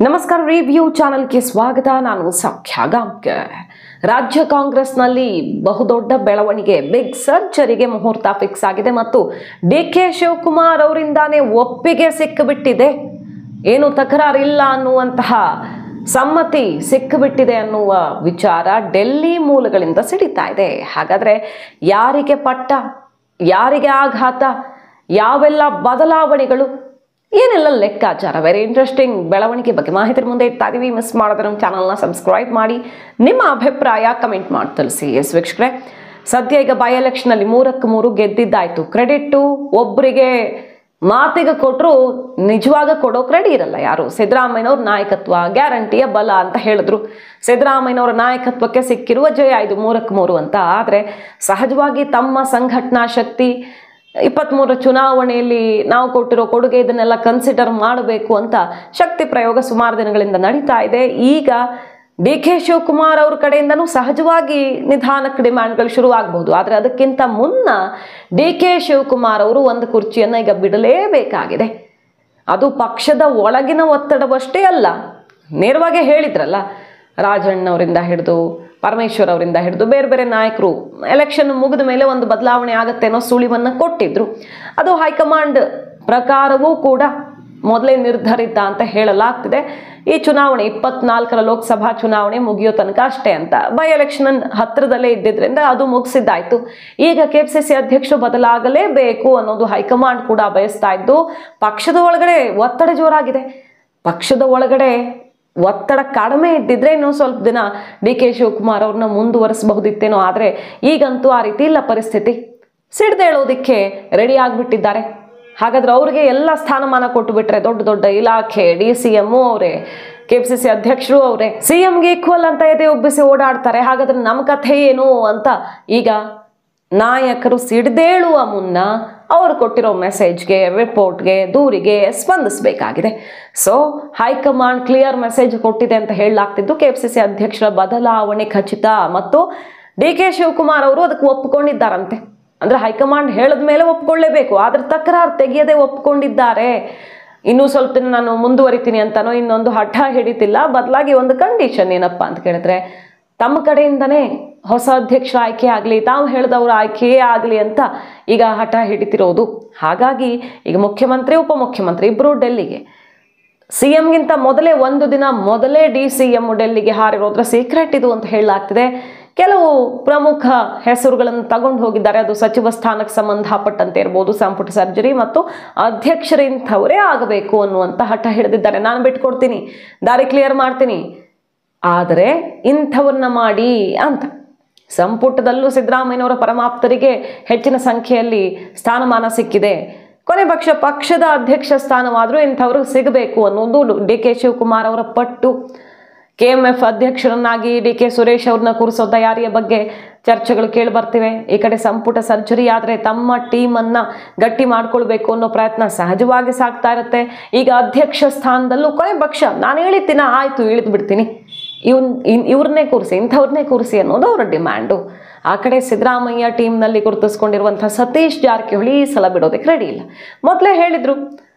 ನಮಸ್ಕಾರ ರಿವ್ಯೂ ಚಾನೆಲ್ಗೆ ಸ್ವಾಗತ. ನಾನು ಸೌಖ್ಯ ಗಾಂವ್ಕರ್. ರಾಜ್ಯ ಕಾಂಗ್ರೆಸ್ನಲ್ಲಿ ಬಹುದೊಡ್ಡ ಬೆಳವಣಿಗೆ, ಬಿಗ್ ಸರ್ಜರಿಗೆ ಮುಹೂರ್ತ ಫಿಕ್ಸ್ ಆಗಿದೆ ಮತ್ತು ಡಿಕೆ ಶಿವಕುಮಾರ್ ಅವರಿಂದಾನೇ ಒಪ್ಪಿಗೆ ಸಿಕ್ಕಿಬಿಟ್ಟಿದೆ. ಏನು ತಕರಾರಿಲ್ಲ ಅನ್ನುವಂತಹ ಸಮ್ಮತಿ ಸಿಕ್ಕಿಬಿಟ್ಟಿದೆ ಅನ್ನುವ ವಿಚಾರ ಡೆಲ್ಲಿ ಮೂಲಗಳಿಂದ ಸಿಡಿತಾ ಇದೆ. ಹಾಗಾದ್ರೆ ಯಾರಿಗೆ ಪಟ್ಟ, ಯಾರಿಗೆ ಆಘಾತ, ಯಾವೆಲ್ಲ ಬದಲಾವಣೆಗಳು, ಏನೆಲ್ಲ ಲೆಕ್ಕಾಚಾರ, ವೆರಿ ಇಂಟ್ರೆಸ್ಟಿಂಗ್ ಬೆಳವಣಿಗೆ ಬಗ್ಗೆ ಮಾಹಿತಿ ಮುಂದೆ ಇಡ್ತಾ ಇದೀವಿ. ಮಿಸ್ ಮಾಡಿದ್ರೆ ನಮ್ಮ ಚಾನಲ್ನ ಸಬ್ಸ್ಕ್ರೈಬ್ ಮಾಡಿ, ನಿಮ್ಮ ಅಭಿಪ್ರಾಯ ಕಮೆಂಟ್ ಮಾಡಿ ತಿಳಿಸಿ. ಎಸ್ ವೀಕ್ಷಕರೇ, ಸದ್ಯ ಈಗ ಬೈ ಎಲೆಕ್ಷನಲ್ಲಿ 3ಕ್ಕೆ 3 ಗೆದ್ದಿದ್ದಾಯ್ತು. ಕ್ರೆಡಿಟ್ಟು ಒಬ್ಬರಿಗೆ ಮಾತಿಗೆ ಕೊಟ್ಟರು ನಿಜವಾಗ ಕೊಡೋಕೆ ರೆಡಿ ಇರಲ್ಲ ಯಾರು. ಸಿದ್ದರಾಮಯ್ಯನವ್ರ ನಾಯಕತ್ವ ಗ್ಯಾರಂಟಿಯ ಬಲ ಅಂತ ಹೇಳಿದ್ರು. ಸಿದ್ದರಾಮಯ್ಯನವರ ನಾಯಕತ್ವಕ್ಕೆ ಸಿಕ್ಕಿರುವ ಜಯ ಇದು 3ಕ್ಕೆ 3 ಅಂತ. ಆದರೆ ಸಹಜವಾಗಿ ತಮ್ಮ ಸಂಘಟನಾ ಶಕ್ತಿ 23 ಚುನಾವಣೆಯಲ್ಲಿ ನಾವು ಕೊಟ್ಟಿರೋ ಕೊಡುಗೆ ಇದನ್ನೆಲ್ಲ ಕನ್ಸಿಡರ್ ಮಾಡಬೇಕು ಅಂತ ಶಕ್ತಿ ಪ್ರಯೋಗ ಸುಮಾರು ದಿನಗಳಿಂದ ನಡೀತಾ ಇದೆ. ಈಗ ಡಿ ಕೆ ಶಿವಕುಮಾರ್ ಅವ್ರ ಕಡೆಯಿಂದನೂ ಸಹಜವಾಗಿ ನಿಧಾನಕ್ಕೆ ಡಿಮ್ಯಾಂಡ್ಗಳು ಶುರುವಾಗಬಹುದು. ಆದರೆ ಅದಕ್ಕಿಂತ ಮುನ್ನ ಡಿ ಕೆ ಶಿವಕುಮಾರ್ ಅವರು ಒಂದು ಕುರ್ಚಿಯನ್ನು ಈಗ ಬಿಡಲೇಬೇಕಾಗಿದೆ. ಅದು ಪಕ್ಷದ ಒಳಗಿನ ಒತ್ತಡವಷ್ಟೇ ಅಲ್ಲ, ನೇರವಾಗಿ ಹೇಳಿದ್ರಲ್ಲ, ರಾಜಣ್ಣವರಿಂದ ಹಿಡಿದು ಪರಮೇಶ್ವರ್ ಅವರಿಂದ ಹಿಡಿದು ಬೇರೆ ಬೇರೆ ನಾಯಕರು ಎಲೆಕ್ಷನ್ ಮುಗಿದ ಮೇಲೆ ಒಂದು ಬದಲಾವಣೆ ಆಗುತ್ತೆ ಅನ್ನೋ ಸುಳಿವನ್ನು ಕೊಟ್ಟಿದ್ರು. ಅದು ಹೈಕಮಾಂಡ್ ಪ್ರಕಾರವೂ ಕೂಡ ಮೊದಲೇ ನಿರ್ಧರಿತ ಅಂತ ಹೇಳಲಾಗ್ತಿದೆ. ಈ ಚುನಾವಣೆ 24ರ ಲೋಕಸಭಾ ಚುನಾವಣೆ ಮುಗಿಯೋ ತನಕ ಅಷ್ಟೇ ಅಂತ. ಬೈ ಎಲೆಕ್ಷನ್ ಹತ್ತಿರದಲ್ಲೇ ಇದ್ದಿದ್ರಿಂದ ಅದು ಮುಗಿಸಿದ್ದಾಯ್ತು. ಈಗ ಕೆಪಿಸಿಸಿ ಅಧ್ಯಕ್ಷರು ಬದಲಾಗಲೇಬೇಕು ಅನ್ನೋದು ಹೈಕಮಾಂಡ್ ಕೂಡ ಬಯಸ್ತಾ ಇದ್ದು, ಪಕ್ಷದ ಒಳಗಡೆ ಒತ್ತಡ ಜೋರಾಗಿದೆ. ಪಕ್ಷದ ಒಳಗಡೆ ಒತ್ತಡ ಕಡಿಮೆ ಇದ್ದಿದ್ರೆ ಇನ್ನೂ ಸ್ವಲ್ಪ ದಿನ ಡಿ ಕೆ ಶಿವಕುಮಾರ್ ಅವ್ರನ್ನ ಮುಂದುವರಿಸಬಹುದಿತ್ತೇನೋ. ಆದರೆ ಈಗಂತೂ ಆ ರೀತಿ ಇಲ್ಲ ಪರಿಸ್ಥಿತಿ. ಸಿಡ್ದೇಳೋದಿಕ್ಕೆ ರೆಡಿ ಆಗಿಬಿಟ್ಟಿದ್ದಾರೆ. ಹಾಗಾದ್ರೆ ಅವ್ರಿಗೆ ಎಲ್ಲ ಸ್ಥಾನಮಾನ ಕೊಟ್ಟು ಬಿಟ್ರೆ, ದೊಡ್ಡ ದೊಡ್ಡ ಇಲಾಖೆ, DCM ಅವರೇ, ಕೆಪಿಸಿಸಿ ಅಧ್ಯಕ್ಷರು ಅವರೇ, CMಗೆ ಈಕ್ವಲ್ ಅಂತ ಎದೆ ಉಬ್ಬಿಸಿ ಓಡಾಡ್ತಾರೆ. ಹಾಗಾದ್ರೆ ನಮ್ಮ ಕಥೆ ಏನು ಅಂತ ಈಗ ನಾಯಕರು ಸಿಡ್ದೇಳುವ ಮುನ್ನ ಅವರು ಕೊಟ್ಟಿರೋ ಮೆಸೇಜ್ಗೆ, ರಿಪೋರ್ಟ್ಗೆ, ದೂರಿಗೆ ಸ್ಪಂದಿಸಬೇಕಾಗಿದೆ. ಸೊ ಹೈಕಮಾಂಡ್ ಕ್ಲಿಯರ್ ಮೆಸೇಜ್ ಕೊಟ್ಟಿದೆ ಅಂತ ಹೇಳಲಾಗ್ತಿದ್ದು, ಕೆಪಿಸಿಸಿ ಅಧ್ಯಕ್ಷರ ಬದಲಾವಣೆ ಖಚಿತ ಮತ್ತು ಡಿ ಕೆ ಶಿವಕುಮಾರ್ ಅವರು ಅದಕ್ಕೆ ಒಪ್ಪಿಕೊಂಡಿದ್ದಾರಂತೆ. ಅಂದ್ರೆ ಹೈಕಮಾಂಡ್ ಹೇಳಿದ ಮೇಲೆ ಒಪ್ಕೊಳ್ಳೇಬೇಕು, ಆದ್ರೆ ತಕರಾರು ತೆಗೆಯದೆ ಒಪ್ಕೊಂಡಿದ್ದಾರೆ. ಇನ್ನೂ ಸ್ವಲ್ಪ ದಿನ ನಾನು ಮುಂದುವರಿತೀನಿ ಅಂತಾನೋ ಇನ್ನೊಂದು ಹಠ ಹಿಡಿತಿಲ್ಲ. ಬದಲಾಗಿ ಒಂದು ಕಂಡೀಷನ್ ಏನಪ್ಪಾ ಅಂತ ಕೇಳಿದ್ರೆ, ತಮ್ಮ ಕಡೆಯಿಂದನೇ ಹೊಸ ಅಧ್ಯಕ್ಷರ ಆಯ್ಕೆ ಆಗಲಿ, ತಾವು ಹೇಳಿದವರು ಆಯ್ಕೆಯೇ ಆಗಲಿ ಅಂತ ಈಗ ಹಠ ಹಿಡಿತಿರೋದು. ಹಾಗಾಗಿ ಈಗ ಮುಖ್ಯಮಂತ್ರಿ ಉಪಮುಖ್ಯಮಂತ್ರಿ ಇಬ್ಬರು ಡೆಲ್ಲಿಗೆ, CMಗಿಂತ ಮೊದಲೇ ಒಂದು ದಿನ ಮೊದಲೇ DCM ಡೆಲ್ಲಿಗೆ ಹಾರಿರೋದ್ರ ಸೀಕ್ರೆಟ್ ಇದು ಅಂತ ಹೇಳಲಾಗ್ತಿದೆ. ಕೆಲವು ಪ್ರಮುಖ ಹೆಸರುಗಳನ್ನು ತಗೊಂಡು ಹೋಗಿದ್ದಾರೆ. ಅದು ಸಚಿವ ಸ್ಥಾನಕ್ಕೆ ಸಂಬಂಧಪಟ್ಟಂತೆ ಇರ್ಬೋದು, ಸಂಪುಟ ಸರ್ಜರಿ ಮತ್ತು ಅಧ್ಯಕ್ಷರಿಂಥವರೇ ಆಗಬೇಕು ಅನ್ನುವಂಥ ಹಠ ಹಿಡಿದಿದ್ದಾರೆ. ನಾನು ಬಿಟ್ಕೊಡ್ತೀನಿ, ದಾರಿ ಕ್ಲಿಯರ್ ಮಾಡ್ತೀನಿ, ಆದರೆ ಇಂಥವನ್ನ ಮಾಡಿ ಅಂತ. ಸಂಪುಟದಲ್ಲೂ ಸಿದ್ದರಾಮಯ್ಯನವರ ಪರಮಾಪ್ತರಿಗೆ ಹೆಚ್ಚಿನ ಸಂಖ್ಯೆಯಲ್ಲಿ ಸ್ಥಾನಮಾನ ಸಿಕ್ಕಿದೆ. ಕೊನೆ ಪಕ್ಷದ ಅಧ್ಯಕ್ಷ ಸ್ಥಾನವಾದರೂ ಇಂಥವ್ರಿಗೆ ಸಿಗಬೇಕು ಅನ್ನೋದು ಡಿ ಕೆ ಶಿವಕುಮಾರ್ ಅವರ ಪಟ್ಟು. KMF ಅಧ್ಯಕ್ಷರನ್ನಾಗಿ DK ಸುರೇಶ್ ಅವ್ರನ್ನ ಕೂರಿಸೋ ತಯಾರಿಯ ಬಗ್ಗೆ ಚರ್ಚೆಗಳು ಕೇಳಿ ಬರ್ತಿವೆ. ಈ ಕಡೆ ಸಂಪುಟ ಸರ್ಜರಿ ಆದರೆ ತಮ್ಮ ಟೀಮನ್ನ ಗಟ್ಟಿ ಮಾಡ್ಕೊಳ್ಬೇಕು ಅನ್ನೋ ಪ್ರಯತ್ನ ಸಹಜವಾಗಿ ಸಾಗ್ತಾ ಇರುತ್ತೆ. ಈಗ ಅಧ್ಯಕ್ಷ ಸ್ಥಾನದಲ್ಲೂ ಕೊನೆ ಪಕ್ಷ ನಾನು ಹೇಳಿದ್ದೀನ, ಆಯ್ತು ಇಳಿದು ಬಿಡ್ತೀನಿ, ಇವ್ರನ್ನೇ ಕೂರಿಸಿ, ಇಂಥವ್ರನ್ನೇ ಕೂರಿಸಿ ಅನ್ನೋದು ಅವರ ಡಿಮ್ಯಾಂಡು. ಆ ಕಡೆ ಸಿದ್ದರಾಮಯ್ಯ ಟೀಮ್ನಲ್ಲಿ ಗುರುತಿಸ್ಕೊಂಡಿರುವಂಥ ಸತೀಶ್ ಜಾರಕಿಹೊಳಿ ಈ ಸಲ ಬಿಡೋದಕ್ಕೆ ರೆಡಿ ಇಲ್ಲ. ಮೊದಲೇ ಹೇಳಿದ್ರು,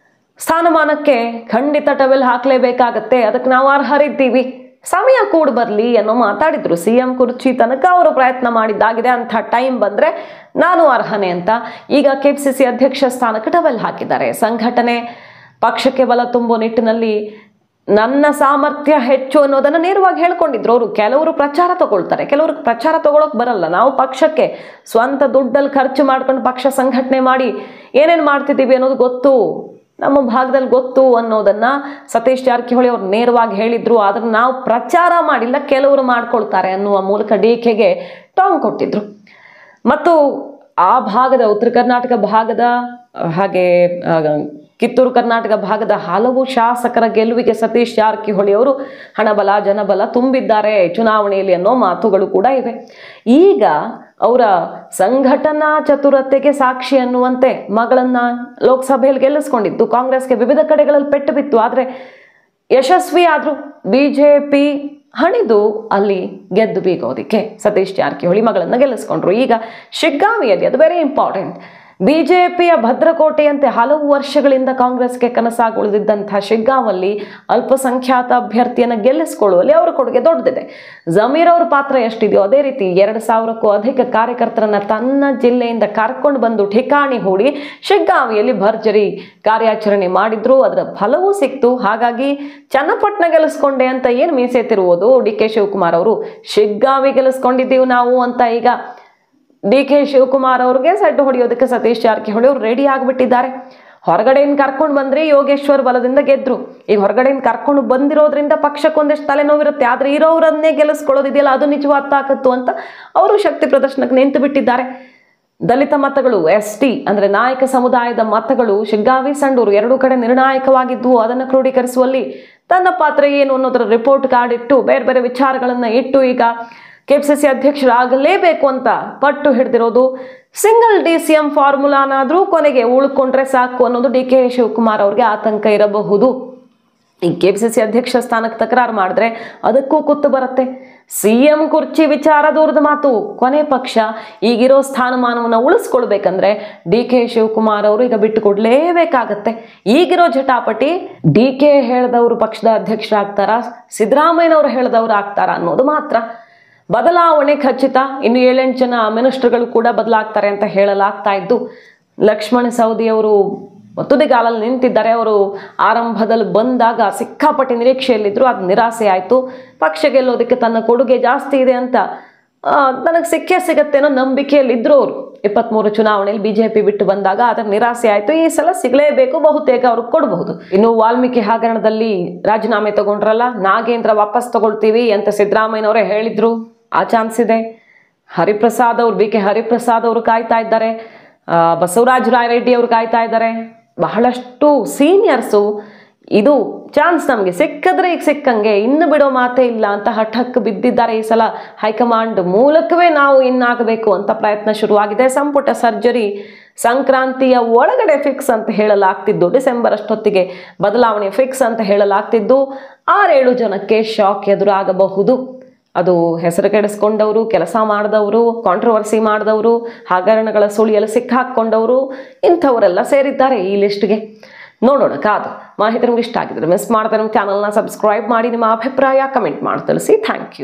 ಸ್ಥಾನಮಾನಕ್ಕೆ ಖಂಡಿತ ಟವೆಲ್ ಹಾಕ್ಲೇಬೇಕಾಗತ್ತೆ, ಅದಕ್ಕೆ ನಾವು ಅರ್ಹರಿದ್ದೀವಿ, ಸಮಯ ಕೂಡ ಬರಲಿ ಅನ್ನೋ ಮಾತಾಡಿದ್ರು. CM ಕುರ್ಚಿ ತನಕ ಅವರು ಪ್ರಯತ್ನ ಮಾಡಿದ್ದಾಗಿದೆ, ಅಂಥ ಟೈಮ್ ಬಂದರೆ ನಾನು ಅರ್ಹನೆ ಅಂತ. ಈಗ ಕೆಪಿಸಿಸಿ ಅಧ್ಯಕ್ಷ ಸ್ಥಾನಕ್ಕೆ ಟವೆಲ್ ಹಾಕಿದ್ದಾರೆ. ಸಂಘಟನೆ ಪಕ್ಷಕ್ಕೆ ಬಲ ತುಂಬೋ ನಿಟ್ಟಿನಲ್ಲಿ ನನ್ನ ಸಾಮರ್ಥ್ಯ ಹೆಚ್ಚು ಅನ್ನೋದನ್ನು ನೇರವಾಗಿ ಹೇಳ್ಕೊಂಡಿದ್ರು ಅವರು. ಕೆಲವರು ಪ್ರಚಾರ ತಗೊಳ್ತಾರೆ, ಕೆಲವ್ರಿಗೆ ಪ್ರಚಾರ ತಗೊಳಕ್ ಬರಲ್ಲ. ನಾವು ಪಕ್ಷಕ್ಕೆ ಸ್ವಂತ ದುಡ್ಡಲ್ಲಿ ಖರ್ಚು ಮಾಡ್ಕೊಂಡು ಪಕ್ಷ ಸಂಘಟನೆ ಮಾಡಿ ಏನೇನು ಮಾಡ್ತಿದ್ದೀವಿ ಅನ್ನೋದು ಗೊತ್ತು, ನಮ್ಮ ಭಾಗದಲ್ಲಿ ಗೊತ್ತು ಅನ್ನೋದನ್ನ ಸತೀಶ್ ಜಾರಕಿಹೊಳಿ ಅವ್ರು ನೇರವಾಗಿ ಹೇಳಿದ್ರು. ಆದ್ರೆ ನಾವು ಪ್ರಚಾರ ಮಾಡಿಲ್ಲ, ಕೆಲವರು ಮಾಡ್ಕೊಳ್ತಾರೆ ಅನ್ನುವ ಮೂಲಕ DKಗೆ ಟಾಂಗ್ ಕೊಟ್ಟಿದ್ರು. ಮತ್ತು ಆ ಭಾಗದ ಉತ್ತರ ಕರ್ನಾಟಕ ಭಾಗದ ಹಾಗೆ ಕಿತ್ತೂರು ಕರ್ನಾಟಕ ಭಾಗದ ಹಲವು ಶಾಸಕರ ಗೆಲುವಿಗೆ ಸತೀಶ್ ಜಾರಕಿಹೊಳಿ ಅವರು ಹಣಬಲ ಜನಬಲ ತುಂಬಿದ್ದಾರೆ ಚುನಾವಣೆಯಲ್ಲಿ ಅನ್ನೋ ಮಾತುಗಳು ಕೂಡ ಇವೆ. ಈಗ ಅವರ ಸಂಘಟನಾ ಚತುರತೆಗೆ ಸಾಕ್ಷಿ ಅನ್ನುವಂತೆ ಮಗಳನ್ನ ಲೋಕಸಭೆಯಲ್ಲಿ ಗೆಲ್ಲಿಸ್ಕೊಂಡಿದ್ದು, ಕಾಂಗ್ರೆಸ್ಗೆ ವಿವಿಧ ಕಡೆಗಳಲ್ಲಿ ಪೆಟ್ಟು ಬಿತ್ತು, ಆದರೆ ಯಶಸ್ವಿ ಆದ್ರು. BJP ಹಣಿದು ಅಲ್ಲಿ ಗೆದ್ದು ಬೀಗೋದಿಕ್ಕೆ ಸತೀಶ್ ಜಾರಕಿಹೊಳಿ ಮಗಳನ್ನ ಗೆಲ್ಲಿಸ್ಕೊಂಡ್ರು. ಈಗ ಶಿಗ್ಗಾಂವಿಯಲ್ಲಿ, ಅದು ವೆರಿ ಇಂಪಾರ್ಟೆಂಟ್, ಬಿಜೆಪಿಯ ಭದ್ರಕೋಟೆಯಂತೆ ಹಲವು ವರ್ಷಗಳಿಂದ ಕಾಂಗ್ರೆಸ್ಗೆ ಕನಸಾಗಿ ಉಳಿದಿದ್ದಂತಹ ಶಿಗ್ಗಾಂವಲ್ಲಿ ಅಲ್ಪಸಂಖ್ಯಾತ ಅಭ್ಯರ್ಥಿಯನ್ನು ಗೆಲ್ಲಿಸಿಕೊಳ್ಳುವಲ್ಲಿ ಅವರ ಕೊಡುಗೆ ದೊಡ್ಡದಿದೆ. ಜಮೀರ್ ಅವ್ರ ಪಾತ್ರ ಎಷ್ಟಿದೆಯೋ ಅದೇ ರೀತಿ 2,000ಕ್ಕೂ ಅಧಿಕ ಕಾರ್ಯಕರ್ತರನ್ನ ತನ್ನ ಜಿಲ್ಲೆಯಿಂದ ಕರ್ಕೊಂಡು ಬಂದು ಠಿಕಾಣಿ ಹೂಡಿ ಶಿಗ್ಗಾಂವಿಯಲ್ಲಿ ಭರ್ಜರಿ ಕಾರ್ಯಾಚರಣೆ ಮಾಡಿದ್ರು. ಅದರ ಫಲವೂ ಸಿಕ್ತು. ಹಾಗಾಗಿ ಚನ್ನಪಟ್ಟಣ ಗೆಲ್ಲಿಸ್ಕೊಂಡೆ ಅಂತ ಏನು ಮೀಸೆ ತಿರುವುದು ಡಿ ಕೆ ಶಿವಕುಮಾರ್ ಅವರು ಶಿಗ್ಗಾಂವಿ ಗೆಲ್ಲಿಸ್ಕೊಂಡಿದ್ದೀವಿ ನಾವು ಅಂತ ಈಗ ಡಿ ಕೆ ಶಿವಕುಮಾರ್ ಅವ್ರಿಗೆ ಸಡ್ಡು ಹೊಡೆಯೋದಕ್ಕೆ ಸತೀಶ್ ಜಾರಕಿಹೊಳಿ ಅವರು ರೆಡಿ ಆಗಿಬಿಟ್ಟಿದ್ದಾರೆ. ಹೊರಗಡೆಯಿಂದ ಕರ್ಕೊಂಡು ಬಂದ್ರೆ ಯೋಗೇಶ್ವರ್ ಬಲದಿಂದ ಗೆದ್ರು. ಈಗ ಹೊರಗಡೆಯಿಂದ ಕರ್ಕೊಂಡು ಬಂದಿರೋದ್ರಿಂದ ಪಕ್ಷಕ್ಕೊಂದಿಷ್ಟು ತಲೆನೋವಿರುತ್ತೆ. ಆದ್ರೆ ಇರೋರನ್ನೇ ಗೆಲ್ಲಿಸ್ಕೊಳ್ಳೋದಿದೆಯಲ್ಲ ಅದು ನಿಜವಾದ ತಾಕತ್ತು ಅಂತ ಅವರು ಶಕ್ತಿ ಪ್ರದರ್ಶನಕ್ಕೆ ನಿಂತು ಬಿಟ್ಟಿದ್ದಾರೆ. ದಲಿತ ಮತಗಳು, ST ಅಂದ್ರೆ ನಾಯಕ ಸಮುದಾಯದ ಮತಗಳು ಶಿಗ್ಗಾಂವಿ, ಸಂಡೂರು ಎರಡೂ ಕಡೆ ನಿರ್ಣಾಯಕವಾಗಿದ್ವು. ಅದನ್ನು ಕ್ರೋಢೀಕರಿಸುವಲ್ಲಿ ತನ್ನ ಪಾತ್ರ ಏನು ಅನ್ನೋದರ ರಿಪೋರ್ಟ್ ಕಾರ್ಡ್ ಇಟ್ಟು ಬೇರೆ ಬೇರೆ ವಿಚಾರಗಳನ್ನ ಇಟ್ಟು ಈಗ ಕೆಪಿಸಿಸಿ ಅಧ್ಯಕ್ಷರಾಗಲೇಬೇಕು ಅಂತ ಪಟ್ಟು ಹಿಡಿದಿರೋದು. ಸಿಂಗಲ್ DCM ಫಾರ್ಮುಲಾನಾದ್ರೂ ಕೊನೆಗೆ ಉಳ್ಕೊಂಡ್ರೆ ಸಾಕು ಅನ್ನೋದು ಡಿ ಕೆ ಶಿವಕುಮಾರ್ ಅವ್ರಿಗೆ ಆತಂಕ ಇರಬಹುದು. ಈ ಕೆಪಿಸಿಸಿ ಅಧ್ಯಕ್ಷ ಸ್ಥಾನಕ್ಕೆ ತಕರಾರು ಮಾಡಿದ್ರೆ ಅದಕ್ಕೂ ಕುತ್ತು ಬರುತ್ತೆ. CM ಕುರ್ಚಿ ವಿಚಾರ ದೂರದ ಮಾತು. ಕೊನೆ ಪಕ್ಷ ಈಗಿರೋ ಸ್ಥಾನಮಾನವನ್ನು ಉಳಿಸ್ಕೊಳ್ಬೇಕಂದ್ರೆ ಡಿ ಕೆ ಶಿವಕುಮಾರ್ ಅವರು ಈಗ ಬಿಟ್ಟು ಕೊಡ್ಲೇಬೇಕಾಗತ್ತೆ. ಈಗಿರೋ ಜಟಾಪಟಿ DK ಹೇಳ್ದವ್ರು ಪಕ್ಷದ ಅಧ್ಯಕ್ಷರಾಗ್ತಾರ, ಸಿದ್ದರಾಮಯ್ಯನವರು ಹೇಳ್ದವ್ರು ಆಗ್ತಾರ ಅನ್ನೋದು ಮಾತ್ರ. ಬದಲಾವಣೆ ಖಚಿತ. ಇನ್ನು 7-8 ಜನ ಮಿನಿಸ್ಟರ್ಗಳು ಕೂಡ ಬದಲಾಗ್ತಾರೆ ಅಂತ ಹೇಳಲಾಗ್ತಾ ಇದ್ದು, ಲಕ್ಷ್ಮಣ ಸವದಿ ಅವರು ತುದಿಗಾಲಲ್ಲಿ ನಿಂತಿದ್ದಾರೆ. ಅವರು ಆರಂಭದಲ್ಲಿ ಬಂದಾಗ ಸಿಕ್ಕಾಪಟ್ಟೆ ನಿರೀಕ್ಷೆಯಲ್ಲಿದ್ದರು, ಅದು ನಿರಾಸೆ ಆಯಿತು. ಪಕ್ಷ ಗೆಲ್ಲೋದಕ್ಕೆ ತನ್ನ ಕೊಡುಗೆ ಜಾಸ್ತಿ ಇದೆ ಅಂತ ನನಗೆ ಸಿಗತ್ತೆ ಅನ್ನೋ ನಂಬಿಕೆಯಲ್ಲಿದ್ದರು ಅವರು. 23 ಚುನಾವಣೆಯಲ್ಲಿ BJP ಬಿಟ್ಟು ಬಂದಾಗ ಅದರ ನಿರಾಸೆ ಆಯಿತು. ಈ ಸಲ ಸಿಗಲೇಬೇಕು, ಬಹುತೇಕ ಅವ್ರಿಗೆ ಕೊಡಬಹುದು. ಇನ್ನು ವಾಲ್ಮೀಕಿ ಹಗರಣದಲ್ಲಿ ರಾಜೀನಾಮೆ ತಗೊಂಡ್ರಲ್ಲ, ನಾಗೇಂದ್ರ ವಾಪಸ್ ತಗೊಳ್ತೀವಿ ಅಂತ ಸಿದ್ದರಾಮಯ್ಯನವರೇ ಹೇಳಿದ್ರು. ಆ ಚಾನ್ಸ್ ಇದೆ. ಹರಿಪ್ರಸಾದ್ ಅವರು, BK ಹರಿಪ್ರಸಾದ್ ಅವರು ಕಾಯ್ತಾ ಇದ್ದಾರೆ. ಬಸವರಾಜ ರಾಯರೆಡ್ಡಿ ಅವರು ಕಾಯ್ತಾ ಇದ್ದಾರೆ. ಬಹಳಷ್ಟು ಸೀನಿಯರ್ಸು ಇದು ಚಾನ್ಸ್ ನಮಗೆ ಸಿಕ್ಕಿದ್ರೆ ಈಗ ಸಿಕ್ಕಂಗೆ ಇನ್ನು ಬಿಡೋ ಮಾತೇ ಇಲ್ಲ ಅಂತ ಹಠಕ್ಕೆ ಬಿದ್ದಿದ್ದಾರೆ. ಈ ಸಲ ಹೈಕಮಾಂಡ್ ಮೂಲಕವೇ ನಾವು ಇನ್ನಾಗಬೇಕು ಅಂತ ಪ್ರಯತ್ನ ಶುರುವಾಗಿದೆ. ಸಂಪುಟ ಸರ್ಜರಿ ಸಂಕ್ರಾಂತಿಯ ಒಳಗಡೆ ಫಿಕ್ಸ್ ಅಂತ ಹೇಳಲಾಗ್ತಿದ್ದು, ಡಿಸೆಂಬರ್ ಅಷ್ಟೊತ್ತಿಗೆ ಬದಲಾವಣೆ ಫಿಕ್ಸ್ ಅಂತ ಹೇಳಲಾಗ್ತಿದ್ದು, 6-7 ಜನಕ್ಕೆ ಶಾಕ್ ಎದುರಾಗಬಹುದು. ಅದು ಹೆಸರು ಕೆಡಿಸ್ಕೊಂಡವರು, ಕೆಲಸ ಮಾಡಿದವರು, ಕಾಂಟ್ರವರ್ಸಿ ಮಾಡಿದವರು, ಹಗರಣಗಳ ಸುಳಿಯಲ್ಲಿ ಸಿಕ್ಕಾಕೊಂಡವರು, ಇಂಥವರೆಲ್ಲ ಸೇರಿದ್ದಾರೆ ಈ ಲಿಸ್ಟ್ಗೆ. ನೋಡೋಣ ಕಾದು. ಮಾಹಿತಿ ನಿಮ್ಗೆ ಇಷ್ಟ ಆಗಿದ್ರೆ ಮಿಸ್ ಮಾಡ್ತಾರೆ ನಮ್ಮ ಚಾನಲ್ನ ಸಬ್ಸ್ಕ್ರೈಬ್ ಮಾಡಿ. ನಿಮ್ಮ ಅಭಿಪ್ರಾಯ ಕಮೆಂಟ್ ಮಾಡಿ ತಿಳಿಸಿ. Thank you.